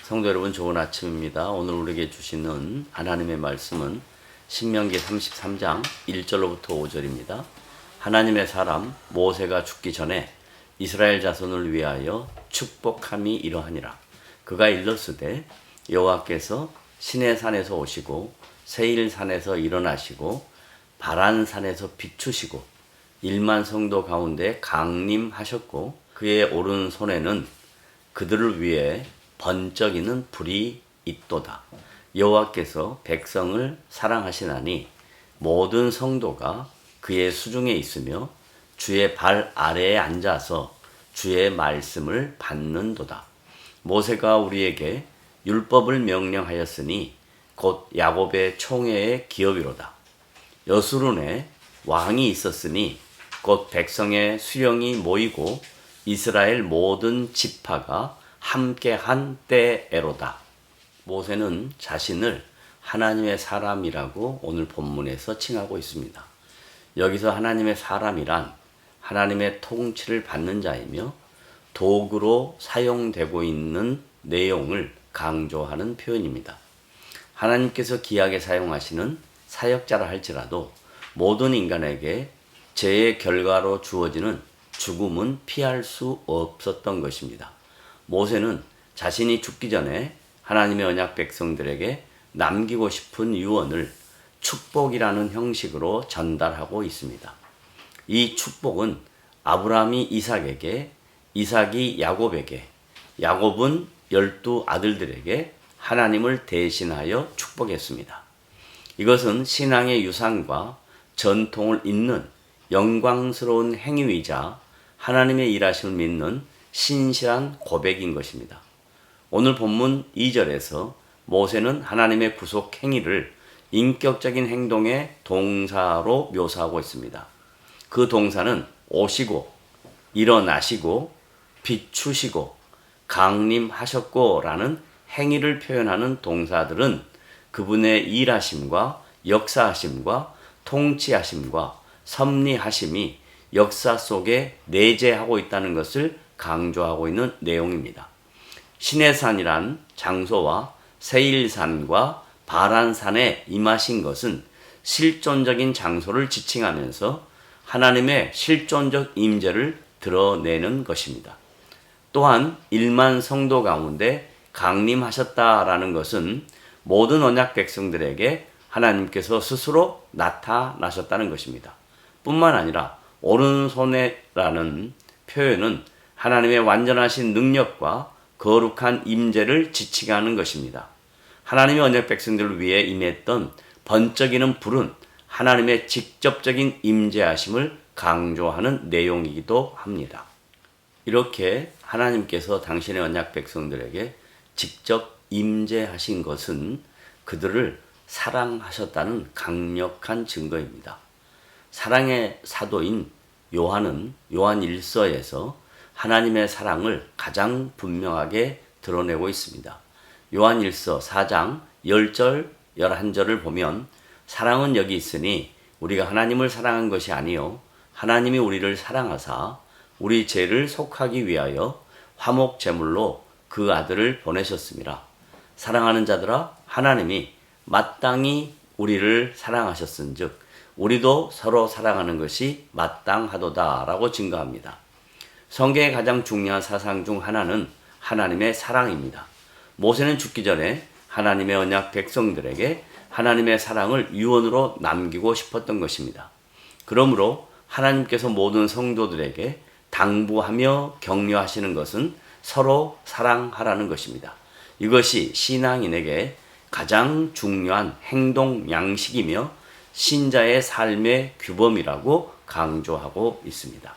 성도 여러분, 좋은 아침입니다. 오늘 우리에게 주시는 하나님의 말씀은 신명기 33장 1절로부터 5절입니다. 하나님의 사람 모세가 죽기 전에 이스라엘 자손을 위하여 축복함이 이러하니라. 그가 일렀으되 여호와께서 시내산에서 오시고 세일산에서 일어나시고 바란산에서 비추시고 1만 성도 가운데 강림하셨고 그의 오른손에는 그들을 위해 번쩍이는 불이 있도다. 여호와께서 백성을 사랑하시나니 모든 성도가 그의 수중에 있으며 주의 발 아래에 앉아서 주의 말씀을 받는도다. 모세가 우리에게 율법을 명령하였으니 곧 야곱의 총회의 기업이로다. 여수론에 왕이 있었으니 곧 백성의 수령이 모이고 이스라엘 모든 지파가 함께한 때에로다. 모세는 자신을 하나님의 사람이라고 오늘 본문에서 칭하고 있습니다. 여기서 하나님의 사람이란 하나님의 통치를 받는 자이며 도구로 사용되고 있는 내용을 강조하는 표현입니다. 하나님께서 귀하게 사용하시는 사역자라 할지라도 모든 인간에게 죄의 결과로 주어지는 죽음은 피할 수 없었던 것입니다. 모세는 자신이 죽기 전에 하나님의 언약 백성들에게 남기고 싶은 유언을 축복이라는 형식으로 전달하고 있습니다. 이 축복은 아브라함이 이삭에게, 이삭이 야곱에게, 야곱은 12 아들들에게 하나님을 대신하여 축복했습니다. 이것은 신앙의 유산과 전통을 잇는 영광스러운 행위이자 하나님의 일하심을 믿는 신실한 고백인 것입니다. 오늘 본문 2절에서 모세는 하나님의 구속 행위를 인격적인 행동의 동사로 묘사하고 있습니다. 그 동사는 오시고, 일어나시고, 비추시고, 강림하셨고 라는 행위를 표현하는 동사들은 그분의 일하심과 역사하심과 통치하심과 섭리하심이 역사 속에 내재하고 있다는 것을 강조하고 있는 내용입니다. 시내산이란 장소와 세일산과 바란산에 임하신 것은 실존적인 장소를 지칭하면서 하나님의 실존적 임재를 드러내는 것입니다. 또한 1만 성도 가운데 강림하셨다라는 것은 모든 언약 백성들에게 하나님께서 스스로 나타나셨다는 것입니다. 뿐만 아니라 오른손에라는 표현은 하나님의 완전하신 능력과 거룩한 임재를 지칭하는 것입니다. 하나님의 언약 백성들을 위해 임했던 번쩍이는 불은 하나님의 직접적인 임재하심을 강조하는 내용이기도 합니다. 이렇게 하나님께서 당신의 언약 백성들에게 직접 임재하신 것은 그들을 사랑하셨다는 강력한 증거입니다. 사랑의 사도인 요한은 요한 1서에서 하나님의 사랑을 가장 분명하게 드러내고 있습니다. 요한 1서 4장 10절 11절을 보면 사랑은 여기 있으니 우리가 하나님을 사랑한 것이 아니요 하나님이 우리를 사랑하사 우리 죄를 속하기 위하여 화목 제물로 그 아들을 보내셨습니다. 사랑하는 자들아, 하나님이 마땅히 우리를 사랑하셨은즉 우리도 서로 사랑하는 것이 마땅하도다 라고 증거합니다. 성경의 가장 중요한 사상 중 하나는 하나님의 사랑입니다. 모세는 죽기 전에 하나님의 언약 백성들에게 하나님의 사랑을 유언으로 남기고 싶었던 것입니다. 그러므로 하나님께서 모든 성도들에게 당부하며 격려하시는 것은 서로 사랑하라는 것입니다. 이것이 신앙인에게 가장 중요한 행동 양식이며 신자의 삶의 규범이라고 강조하고 있습니다.